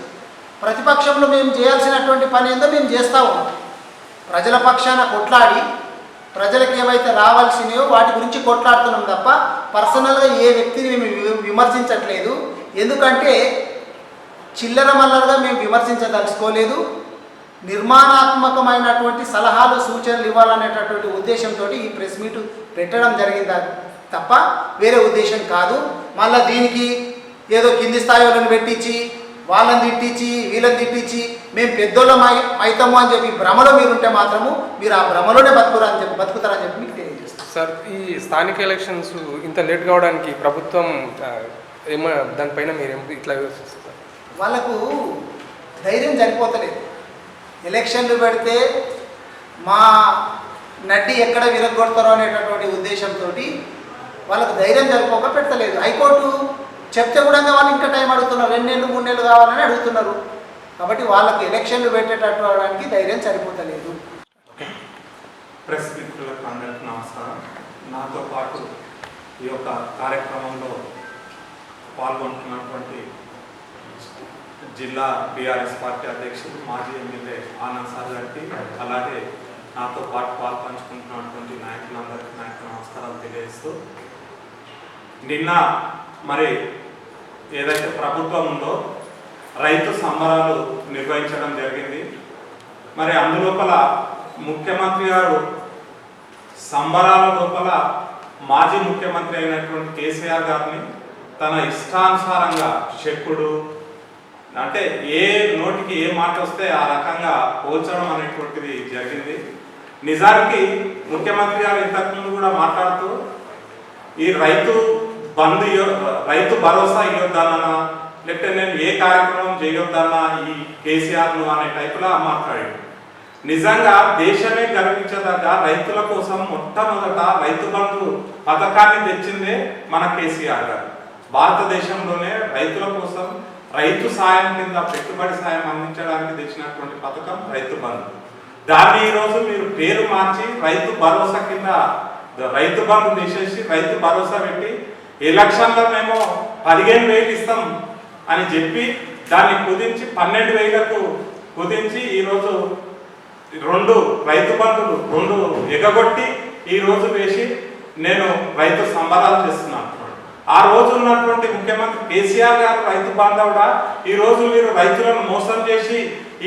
ప్రతిపక్షంలో మేము చేయాల్సినటువంటి పని ఏందో మేము చేస్తూ ఉన్నాం. ప్రజల పక్షాన కొట్లాడి ప్రజలకు ఏవైతే రావాల్సినవో వాటి గురించి కొట్లాడుతున్నాం తప్ప పర్సనల్గా ఏ వ్యక్తిని మేము విమర్శించట్లేదు. ఎందుకంటే చిల్లర మల్లరగా మేము విమర్శించదలుచుకోలేదు. నిర్మాణాత్మకమైనటువంటి సలహాలు సూచనలు ఇవ్వాలనేటటువంటి ఉద్దేశంతో ఈ ప్రెస్ మీట్ పెట్టడం జరిగింది తప్ప వేరే ఉద్దేశం కాదు. మళ్ళీ దీనికి ఏదో కింది స్థాయి వాళ్ళని పెట్టించి వాళ్ళని తిట్టించి వీళ్ళని తిట్టించి మేము పెద్దోళ్ళం అవుతాము అని చెప్పి భ్రమలో మీరు ఉంటే మాత్రము మీరు ఆ భ్రమలోనే బతుకుతారని చెప్పి మీకు తెలియజేస్తాం. సార్, ఈ స్థానిక ఎలక్షన్స్ ఇంత లేట్ కావడానికి ప్రభుత్వం ఏమో దానిపైన మీరు ఇట్లా యోచిస్తారు? వాళ్ళకు ధైర్యం సరిపోతలేదు. ఎలక్షన్లు పెడితే మా నడ్డి ఎక్కడ విరగొడతారో అనేటటువంటి ఉద్దేశంతో వాళ్ళకు ధైర్యం సరిపోక పెట్టలేదు. హైకోర్టు చెప్తే కూడా వాళ్ళు ఇంకా టైం అడుగుతున్నారు, 2 నెలలు 3 నెలలు కావాలని అడుగుతున్నారు. కాబట్టి వాళ్ళకు ఎలక్షన్లు పెట్టేటట్టు అవడానికి ధైర్యం సరిపోతలేదు. ప్రెస్ మిత్రులకు అందరికీ నమస్కారం. నాతో పాటు ఈ యొక్క కార్యక్రమంలో పాల్గొంటున్నటువంటి జిల్లా బీఆర్ఎస్ పార్టీ అధ్యక్షుడు మాజీ ఎమ్మెల్యే ఆనంద్ సార్ గారికి, అలాగే నాతో పాటు పాల్పంచుకుంటున్నటువంటి నాయకులందరికీ నమస్కారాలు తెలియజేస్తూ, నిన్న మరి ఏదైతే ప్రభుత్వం ఉందో రైతు సంబరాలు నిర్వహించడం జరిగింది. మరి అందులోపల ముఖ్యమంత్రి గారు సంబరాల లోపల మాజీ ముఖ్యమంత్రి అయినటువంటి కేసీఆర్ గారిని తన ఇష్టానుసారంగా చెక్కుడు అంటే ఏ నోటికి ఏ మాట వస్తే ఆ రకంగా పోల్చడం అనేటువంటిది జరిగింది. నిజానికి ముఖ్యమంత్రి గారు ఇంతకుముందు కూడా మాట్లాడుతూ ఈ రైతు భరోసా ఇవ్వద్దన్నా, లేకపోతే నేను ఏ కార్యక్రమం చేయొద్దన్నా ఈ కేసీఆర్ను అనే టైపులా మాట్లాడాడు. నిజంగా దేశమే గర్వించదగ్గ రైతుల కోసం మొట్టమొదట రైతు బంధు పథకాన్ని తెచ్చిందే మన కేసీఆర్ గారు. భారతదేశంలోనే రైతుల కోసం రైతు సాయం కింద పెట్టుబడి సాయం అందించడానికి తెచ్చినటువంటి పథకం రైతు బంధు. దాన్ని ఈరోజు మీరు పేరు మార్చి రైతు భరోసా కింద రైతు బంధు తీసేసి రైతు భరోసా పెట్టి ఎలక్షన్లో మేము 15,000 ఇస్తాం అని చెప్పి దాన్ని కుదించి 12,000కు కుదించి ఈరోజు 2 రైతు బంధులు 2 ఎగగొట్టి ఈరోజు వేసి నేను రైతు సంబరాలు చేస్తున్నాను. ఆ రోజు ఉన్నటువంటి ముఖ్యమంత్రి కేసీఆర్ గారు రైతు బాంధవుడా, ఈరోజు మీరు రైతులను మోసం చేసి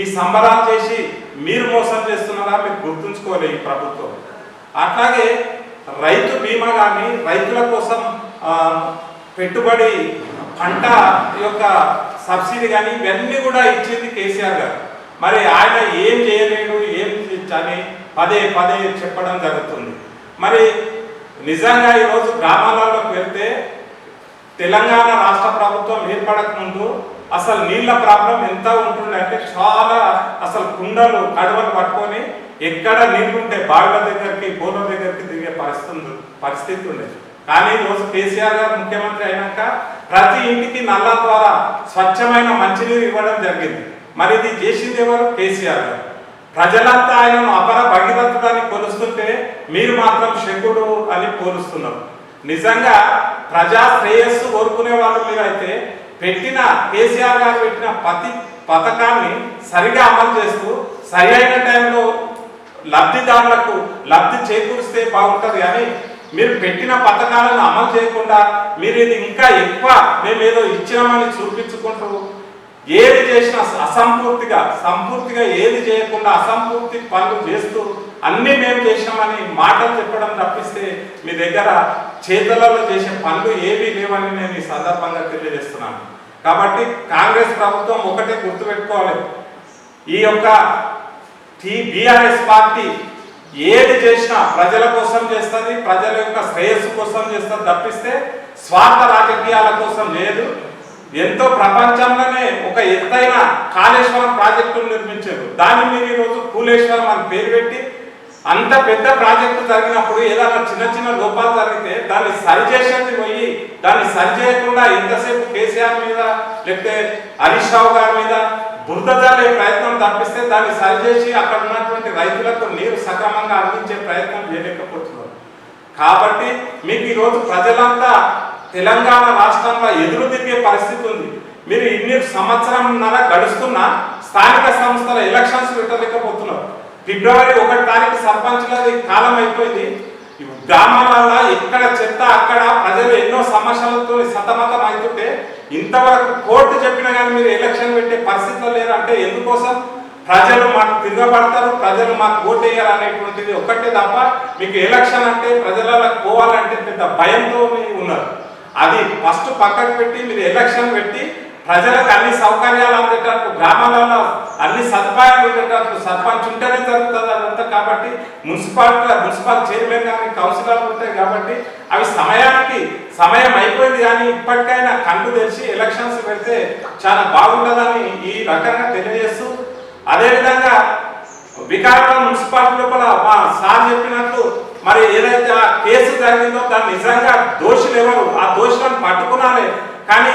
ఈ సంబరాలు చేసి మీరు మోసం చేస్తున్నారా, మీరు గుర్తుంచుకోలే ఈ ప్రభుత్వం. అట్లాగే రైతు బీమా కానీ రైతుల కోసం పెట్టుబడి పంట యొక్క సబ్సిడీ కానీ ఇవన్నీ కూడా ఇచ్చింది కేసీఆర్ గారు. మరి ఆయన ఏం చేయలేడు, ఏం అని పదే పదే చెప్పడం జరుగుతుంది. మరి నిజంగా ఈరోజు గ్రామాలలోకి వెళ్తే తెలంగాణ రాష్ట్ర ప్రభుత్వం ఏర్పడక ముందు అసలు నీళ్ళ ప్రాబ్లం ఎంత ఉంటుండే అంటే చాలా అసలు కుండలు కడవలు పట్టుకొని ఎక్కడ నీళ్లుంటే బావిల దగ్గరికి బోర్ల దగ్గరికి దిగే పరిస్థితి ఉండేది. కానీ ఈరోజు కేసీఆర్ గారు ముఖ్యమంత్రి అయినాక ప్రతి ఇంటికి నల్ల ద్వారా స్వచ్ఛమైన మంచినీరు ఇవ్వడం జరిగింది. మరి ఇది చేసింది ఎవరు? కేసీఆర్ గారు. ప్రజలంతా ఆయనను అపర భగీరథుడని కొలుస్తుంటే మీరు మాత్రం శకుడు అని పోలుస్తున్నారు. నిజంగా ప్రజా శ్రేయస్సు కోరుకునే వాళ్ళు మీరైతే పెట్టిన కేసీఆర్ గారు పెట్టిన ప్రతి పథకాన్ని సరిగా అమలు చేస్తూ సరి అయిన టైంలో లబ్ధిదారులకు లబ్ధి చేకూరిస్తే బాగుంటుంది. కానీ మీరు పెట్టిన పథకాలను అమలు చేయకుండా మీరు ఇది ఇంకా ఎక్కువ మేము ఏదో ఇచ్చినామని చూపించుకుంటూ ఏది చేసినా సంపూర్తిగా ఏది చేయకుండా అసంపూర్తి పనులు చేస్తూ అన్నీ మేము చేసినామని మాటలు చెప్పడం తప్పిస్తే మీ దగ్గర చేతులలో చేసే పనులు ఏవీ లేవని నేను ఈ సందర్భంగా తెలియజేస్తున్నాను. కాబట్టి కాంగ్రెస్ ప్రభుత్వం ఒకటే గుర్తుపెట్టుకోవాలి, ఈ యొక్క బీఆర్ఎస్ పార్టీ ఏది చేసినా ప్రజల కోసం చేస్తుంది, ప్రజల యొక్క శ్రేయస్సు కోసం చేస్తుంది తప్పిస్తే స్వార్థ రాజకీయాల కోసం లేదు. ఎంతో ప్రపంచంలోనే ఒక ఎత్తైన కాళేశ్వరం ప్రాజెక్టును నిర్మించారు. దాన్ని మీరు ఈరోజు కూలేశ్వరం అని పేరు పెట్టి అంత పెద్ద ప్రాజెక్టు జరిగినప్పుడు ఏదైనా చిన్న చిన్న లోపాలు జరిగితే దాన్ని సరిచేసేది పోయి దాన్ని సరిచేయకుండా ఎంతసేపు కేసీఆర్ మీద లేకపోతే హరీష్ రావు గారి మీద బురద జల్లే ప్రయత్నం తప్పిస్తే దాన్ని సరిచేసి అక్కడ ఉన్నటువంటి రైతులకు నీరు సక్రమంగా అందించే ప్రయత్నం చేయలేకపోతున్నారు. కాబట్టి మీకు ఈరోజు ప్రజలంతా తెలంగాణ రాష్ట్రంలో ఎదురు తిరిగే పరిస్థితి ఉంది. మీరు ఇన్ని సంవత్సరంన్నర గడుస్తున్నా స్థానిక సంస్థల ఎలక్షన్స్ పెట్టలేకపోతున్నారు. ఫిబ్రవరి 1 తారీఖు సర్పంచ్లది కాలం అయిపోయింది. గ్రామాలలో ఎక్కడ చెత్త అక్కడ ప్రజలు ఎన్నో సమస్యలతో సతమతం అవుతుంటే ఇంతవరకు కోర్టు చెప్పినా కానీ మీరు ఎలక్షన్ పెట్టే పరిస్థితిలో లేరు. అంటే ఎందుకోసం? ప్రజలు మాకు తిరగబడతారు, ప్రజలు మాకు ఓటు వేయాలనేటువంటిది ఒక్కటే తప్ప మీకు ఎలక్షన్ అంటే ప్రజలకు పోవాలంటే పెద్ద భయంతో ఉన్నారు. అది ఫస్ట్ పక్కకు పెట్టి మీరు ఎలక్షన్ పెట్టి ప్రజలకు అన్ని సౌకర్యాలు అందేటట్టు గ్రామాలలో అన్ని సదుపాయాలు ఉండేటట్టు సర్పంచ్ ఉంటేనే జరుగుతుంది అదంతా. కాబట్టి మున్సిపల్ చైర్మన్ కానీ కౌన్సిలర్లు ఉంటాయి కాబట్టి అవి సమయం అయిపోయింది. కానీ ఇప్పటికైనా కళ్ళు తెరిచి ఎలక్షన్స్ పెడితే చాలా బాగుంటుందని ఈ రకంగా తెలియజేస్తూ, అదేవిధంగా వికారాబాద్ మున్సిపాలిటీ లోపల మా సార్ చెప్పినట్లు మరి ఏదైతే ఆ కేసు జరిగిందో దాన్ని నిజంగా దోషులు ఎవరు, ఆ దోషులను పట్టుకున్నారే. కానీ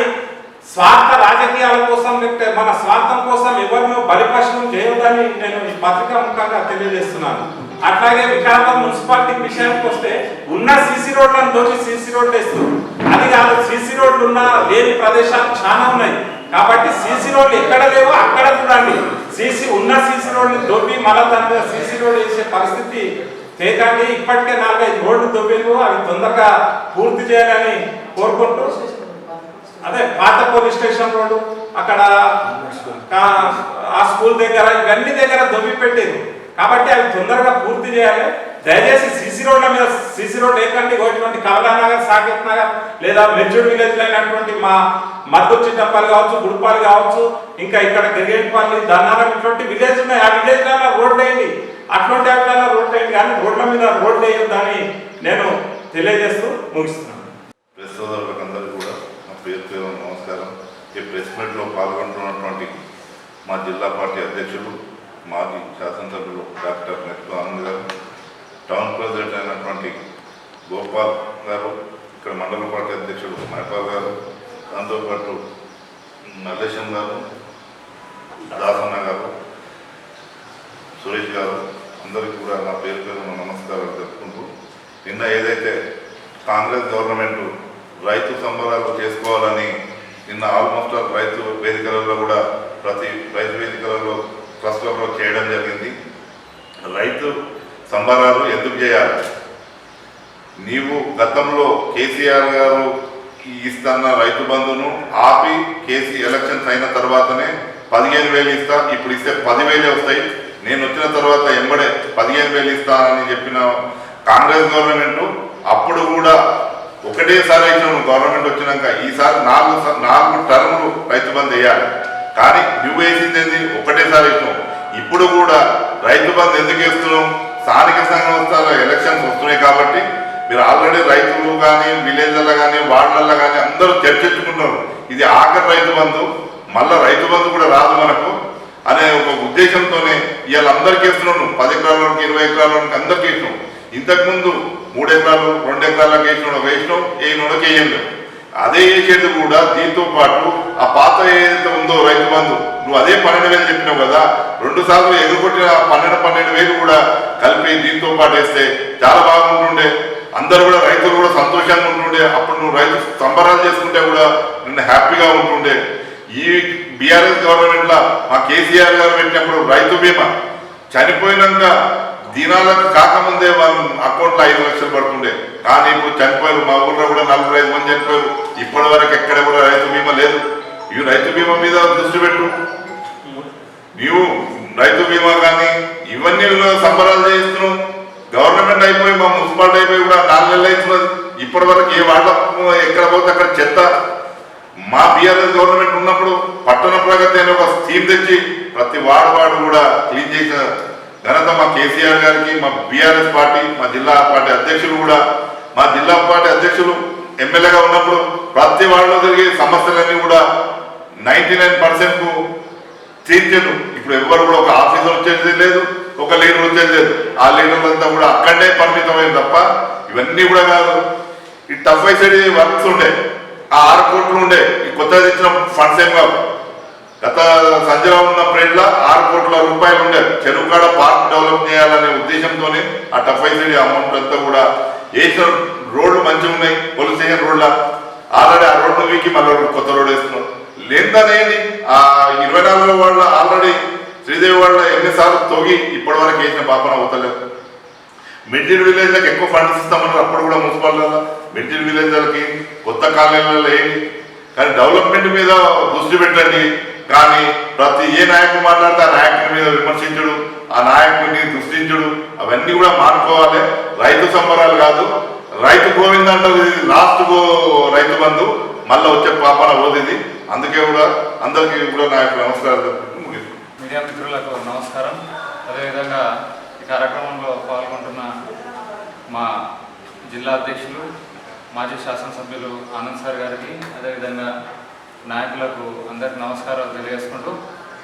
స్వార్థ రాజకీయాల కోసం లేకపోతే మన స్వార్థం కోసం ఎవరినో బలిపశువులు చేయొద్దని నేను ఈ పత్రికా ముఖంగా తెలియజేస్తున్నాను. అట్లాగే వికారాబాద్ మున్సిపాలిటీ విషయానికి వస్తే ఉన్న సీసీ రోడ్లను దోచి సీసీ రోడ్లు వేస్తారు. అది కాదు, సీసీ రోడ్లు ఉన్న లేని ప్రదేశాలు చాలా ఉన్నాయి. కాబట్టి సీసీ రోడ్లు ఎక్కడ లేవో అక్కడ చూడండి. ఉన్న సీసీ రోడ్లు దొబ్బి మళ్ళీ దాని మీద సీసీ రోడ్ వేసే పరిస్థితి తేకండి. ఇప్పటికే 4-5 రోడ్లు దొబ్బేరు, అవి తొందరగా పూర్తి చేయాలని కోరుకుంటూ, అదే పాత పోలీస్ స్టేషన్ రోడ్డు అక్కడ ఆ స్కూల్ దగ్గర ఇవన్నీ దగ్గర దొబ్బి పెట్టేది. కాబట్టి అవి తొందరగా పూర్తి చేయాలి. దయచేసి సీసీ రోడ్ల మీద సీసీ రోడ్ లేకండి. ఇటువంటి కమలానగర్, సాకేత్ నగర్ లేదా మెర్జూడ్ విలేజ్ అయినటువంటి మా మద్దతు చిట్టపల్లి కావచ్చు, గుడిపాలి కావచ్చు, ఇంకా ఇక్కడ గిరిగేటిపల్లి, దన్నారం ఇటువంటి విలేజ్ ఉన్నాయి. ఆ విలేజ్లలో రోడ్లు వేయండి, అటువంటి వాటిలో రోడ్లు వేయండి. కానీ రోడ్ల మీద రోడ్లు వేయొద్దని నేను తెలియజేస్తూ ముగిస్తున్నాను. ప్రెస్ సోదరులకు అందరికీ కూడా నా పేరు నమస్కారం. ఈ ప్రెస్ మీట్లో పాల్గొంటున్నటువంటి మా జిల్లా పార్టీ అధ్యక్షులు, మాజీ శాసనసభ్యులు డాక్టర్ నెత్తుల ఆనంద్ గారు, టౌన్ ప్రెసిడెంట్ అయినటువంటి గోపాల్ గారు, ఇక్కడ మండల పార్టీ అధ్యక్షుడు మైపాల్ గారు, దాంతోపాటు నల్లేశం గారు, దాసన్న గారు, సురేష్ గారు, అందరికీ కూడా నా పేరు నమస్కారాలు చెప్పుకుంటూ, నిన్న ఏదైతే కాంగ్రెస్ గవర్నమెంట్ రైతు సంబరాలు చేసుకోవాలని నిన్న ఆల్మోస్ట్ రైతు వేదికలలో కూడా ప్రతి రైతు వేదికలలో క్లస్టర్లో చేయడం జరిగింది. రైతు సంబరాలు ఎందుకు చేయాలి? నీవు గతంలో కేసీఆర్ గారు ఇస్తున్న రైతు బంధును ఆపి ఎలక్షన్స్ అయిన తర్వాతనే 15,000 ఇస్తా, ఇప్పుడు ఇస్తే 10,000 వస్తాయి, నేను వచ్చిన తర్వాత ఎంబడే 15,000 ఇస్తానని చెప్పిన కాంగ్రెస్ గవర్నమెంట్ అప్పుడు కూడా ఒకటేసారి ఇచ్చినావు. గవర్నమెంట్ వచ్చినాక ఈసారి 4 టర్ములు రైతు బంధు వేయాలి, కానీ నువ్వు వేసింది ఏంది? ఒకటేసారి ఇచ్చినావు. ఇప్పుడు కూడా రైతు బంధు ఎందుకు వేస్తున్నావు? స్థానిక సంస్థల ఎలక్షన్స్ వస్తున్నాయి కాబట్టి మీరు ఆల్రెడీ రైతులు కానీ విలేజ్లలో కానీ వార్డులలో కానీ అందరూ చర్చించుకున్నారు, ఇది ఆఖరి రైతు బంధు, మళ్ళీ రైతు బంధు కూడా రాదు మనకు అనే ఒక ఉద్దేశంతోనే ఇవాళ అందరికీ వేస్తున్నావు. 10 ఎకరాలకి 20 ఎకరాలకి అందరికీ వేసినావు. ఇంతకుముందు 3 ఎకరాలు 2 ఎకరాలకు వేసినావు, వేయనోళ్ళకి వేయండి. అదే వేసేది కూడా దీంతో పాటు ఆ పాత ఏదైతే ఉందో రైతు బంధు, నువ్వు అదే 12,000 చెప్పినావు కదా, 2 సార్లు ఎదుర్కొట్టిన 12,000 కూడా కలిపి దీంతో పాటు వేస్తే చాలా బాగుంటుండే. అందరూ కూడా రైతులు కూడా సంతోషంగా ఉంటుండే. అప్పుడు నువ్వు రైతు సంబరాలు చేసుకుంటే కూడా నిన్ను హ్యాపీగా ఉంటుండే. ఈ బీఆర్ఎస్ గవర్నమెంట్లో మా కేసీఆర్ గారు పెట్టినప్పుడు రైతు బీమా చనిపోయినాక దినాలకు కాకముందే వాళ్ళ అకౌంట్లో 5 లక్షలు పడుతుండే, కానీ ఇప్పుడు చనిపోయారు. మా ఊళ్ళో కూడా 45 మంది చనిపోయారు. ఇప్పటి వరకు ఎక్కడ కూడా రైతు బీమా లేదు. ఇవి రైతు బీమా మీద దృష్టి పెట్టు. నీవు రైతు బీమా కానీ ఇవన్నీ సంబరాలు చేస్తున్నావు. గవర్నమెంట్ అయిపోయి మా మున్సిపాలిటీ అయిపోయి కూడా 4 నెలలు అవుతున్నది. ఇప్పటి వరకు ఏ వార్డు ఎక్కడ పోతే అక్కడ చెత్త. మా బీఆర్ఎస్ గవర్నమెంట్ ఉన్నప్పుడు పట్టణ ప్రగతి అనే ఒక స్కీమ్ తెచ్చి ప్రతి వార్డు కూడా క్లీన్ చేసిన ఘనత మా కేసీఆర్ గారికి, మా బీఆర్ఎస్ పార్టీ, మా జిల్లా పార్టీ అధ్యక్షులు కూడా, మా జిల్లా పార్టీ అధ్యక్షులు ఎమ్మెల్యేగా ఉన్నప్పుడు ప్రతి వార్డులో జరిగే సమస్యలన్నీ కూడా 99% తీర్చారు. ఇప్పుడు ఎవరు కూడా ఒక ఆఫీసర్ వచ్చేది లేదు, ఒక లీడర్ వచ్చేది లేదు. ఆ లీడర్లంతా కూడా అక్కడనే పరిమితమైంది తప్ప ఇవన్నీ కూడా కాదు. ఈ టఫ్ ఐసైడ్ వర్క్స్ ఉండే, ఆ 6 కోట్లు ఉండే. ఈ కొత్తగా తెచ్చిన ఫండ్స్ ఏం కావు. గత సంజయరావు ఉన్న పీరియడ్లో 6 కోట్ల రూపాయలు ఉండే. చెరువు కాడ పార్క్ డెవలప్ చేయాలనే ఉద్దేశంతోనే ఆ టఫ్ ఐసైడ్ అమౌంట్ అంతా కూడా వేసిన. రోడ్లు మంచిగా ఉన్నాయి, పోలీస్ స్టేషన్ రోడ్ల ఆల్రెడీ ఆ రోడ్డు వీకి మళ్ళీ కొత్త రోడ్ వేస్తున్నాం. లేదనేది ఆ 24 వాళ్ళ ఆల్రెడీ శ్రీదేవి వాళ్ళ ఎన్నిసార్లు తొగి ఇప్పటి వరకు వేసిన పాపన అవుతలేదు. మిడిల్ విలేజ్లకు ఎక్కువ ఫండ్స్ ఇస్తామన్నారు. అప్పుడు కూడా మున్సిపాలిటీలో మిడిల్ విలేజ్లకి కొత్త కాలనీలలో ఏంటి, కానీ డెవలప్మెంట్ మీద దృష్టి పెట్టండి. కానీ ప్రతి ఏ నాయకుడు మాట్లాడితే ఆ నాయకుడి మీద విమర్శించడు, ఆ నాయకుడిని దృష్టించడు, అవన్నీ కూడా మానుకోవాలి. రైతు సంబరాలు కాదు, రైతు గోవింద అంటారు. ఇది లాస్ట్ రైతు బంధు, మళ్ళీ వచ్చే పాపన పోతుంది. అందుకే కూడా అందరికీ కూడా నా యొక్క నమస్కారాలు. మీడియా మిత్రులకు నమస్కారం. అదేవిధంగా ఈ కార్యక్రమంలో పాల్గొంటున్న మా జిల్లా అధ్యక్షులు మాజీ శాసనసభ్యులు ఆనంద్ సార్ గారికి, అదేవిధంగా నాయకులకు అందరికీ నమస్కారాలు తెలియజేసుకుంటూ,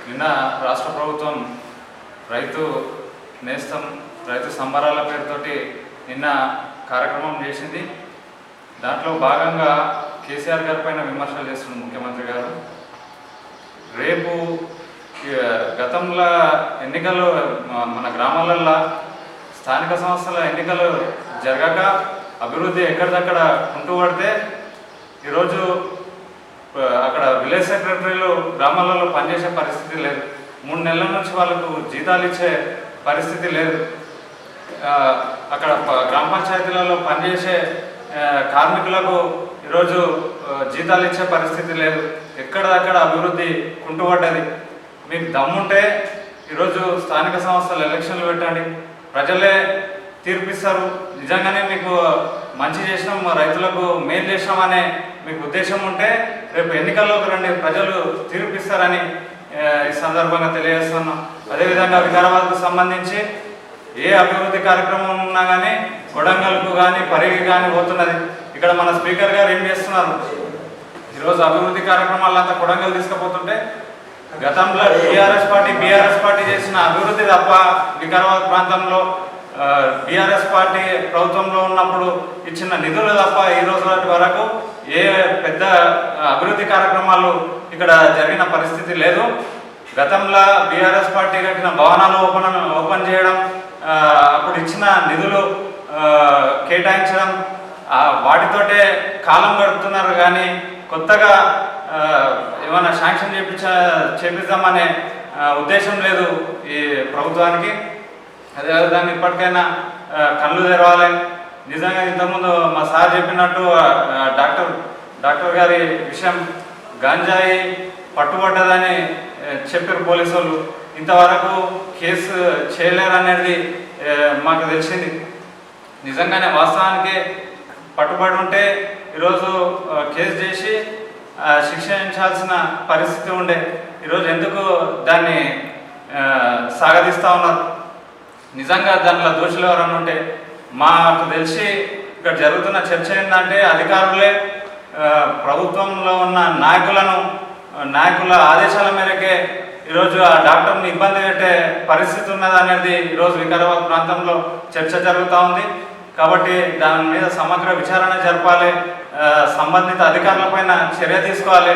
నిన్న రాష్ట్ర ప్రభుత్వం రైతు నేస్తం రైతు సంబరాల పేరుతోటి నిన్న కార్యక్రమం చేసింది. దాంట్లో భాగంగా కేసీఆర్ గారి పైన విమర్శలు చేస్తున్న ముఖ్యమంత్రి గారు, రేపు గతంలో ఎన్నికలు మన గ్రామాలల్లో స్థానిక సంస్థల ఎన్నికలు జరగక అభివృద్ధి ఎక్కడిదక్కడ కుంటుపడితే ఈరోజు అక్కడ విలేజ్ సెక్రటరీలు గ్రామాలలో పనిచేసే పరిస్థితి లేదు. 3 నెలల నుంచి వాళ్ళకు జీతాలు ఇచ్చే పరిస్థితి లేదు. అక్కడ గ్రామ పంచాయతీలలో పనిచేసే కార్మికులకు ఈరోజు జీతాలు ఇచ్చే పరిస్థితి లేదు. ఎక్కడదక్కడ అభివృద్ధి కుంటుపడ్డది. మీకు దమ్ముంటే ఈరోజు స్థానిక సంస్థల ఎలక్షన్లు పెట్టండి, ప్రజలే తీర్పిస్తారు. నిజంగానే మీకు మంచి చేసినాం, రైతులకు మేలు చేసినామనే మీకు ఉద్దేశం ఉంటే రేపు ఎన్నికల్లోకి రండి, ప్రజలు తీర్పిస్తారని ఈ సందర్భంగా తెలియజేస్తున్నాం. అదేవిధంగా వికారాబాద్కు సంబంధించి ఏ అభివృద్ధి కార్యక్రమం ఉన్నా కానీ కొడంగల్కు కానీ పరిగి కానీ పోతున్నది. ఇక్కడ మన స్పీకర్ గారు ఏం చేస్తున్నారు, ఈరోజు అభివృద్ధి కార్యక్రమాలంతా కొడంగల్ తీసుకుపోతుంటే గతంలో బీఆర్ఎస్ పార్టీ చేసిన అభివృద్ధి తప్ప వికారాబాద్ ప్రాంతంలో బీఆర్ఎస్ పార్టీ ప్రభుత్వంలో ఉన్నప్పుడు ఇచ్చిన నిధులు తప్ప ఈ రోజు వరకు ఏ పెద్ద అభివృద్ధి కార్యక్రమాలు ఇక్కడ జరిగిన పరిస్థితి లేదు. గతంలో బీఆర్ఎస్ పార్టీ కట్టిన భవనాలు ఓపెన్ చేయడం, అప్పుడు ఇచ్చిన నిధులు కేటాయించడం, వాటితోటే కాలం గడుపుతున్నారు. కానీ కొత్తగా ఏమైనా శాంక్షన్ చేపిద్దామనే ఉద్దేశం లేదు ఈ ప్రభుత్వానికి. అదేవిధంగా ఇప్పటికైనా కళ్ళు తెరవాలి. నిజంగా ఇంతకుముందు మా సార్ చెప్పినట్టు డాక్టర్ గారి విషయం గంజాయి పట్టుబడ్డదని చెప్పారు పోలీసు వాళ్ళు. ఇంతవరకు కేసు చేయలేరనేది మాకు తెలిసింది. నిజంగానే వాస్తవానికి పట్టుబడి ఉంటే ఈరోజు కేసు చేసి శిక్షించాల్సిన పరిస్థితి ఉండే. ఈరోజు ఎందుకు దాన్ని సాగదీస్తూ ఉన్నారు? నిజంగా దాంట్లో దోషులు ఎవరైనా ఉంటే మాకు తెలిసి ఇక్కడ జరుగుతున్న చర్చ ఏంటంటే అధికారులే ప్రభుత్వంలో ఉన్న నాయకుల ఆదేశాల మేరకే ఈరోజు ఆ డాక్టర్ని ఇబ్బంది పెట్టే పరిస్థితి ఉన్నది అనేది ఈరోజు వికారాబాద్ ప్రాంతంలో చర్చ జరుగుతూ ఉంది. కాబట్టి దాని మీద సమగ్ర విచారణ జరపాలి. సంబంధిత అధికారులపైన చర్య తీసుకోవాలి.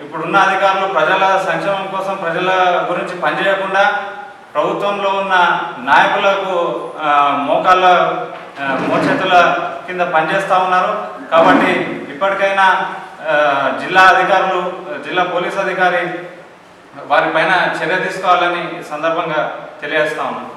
ఇప్పుడున్న అధికారులు ప్రజల సంక్షేమం కోసం ప్రజల గురించి పనిచేయకుండా ప్రభుత్వంలో ఉన్న నాయకులకు మోచేతుల కింద పనిచేస్తూ ఉన్నారు. కాబట్టి ఇప్పటికైనా జిల్లా పోలీస్ అధికారి వారిపైన చర్య తీసుకోవాలని ఈ సందర్భంగా తెలియజేస్తా ఉన్నాను.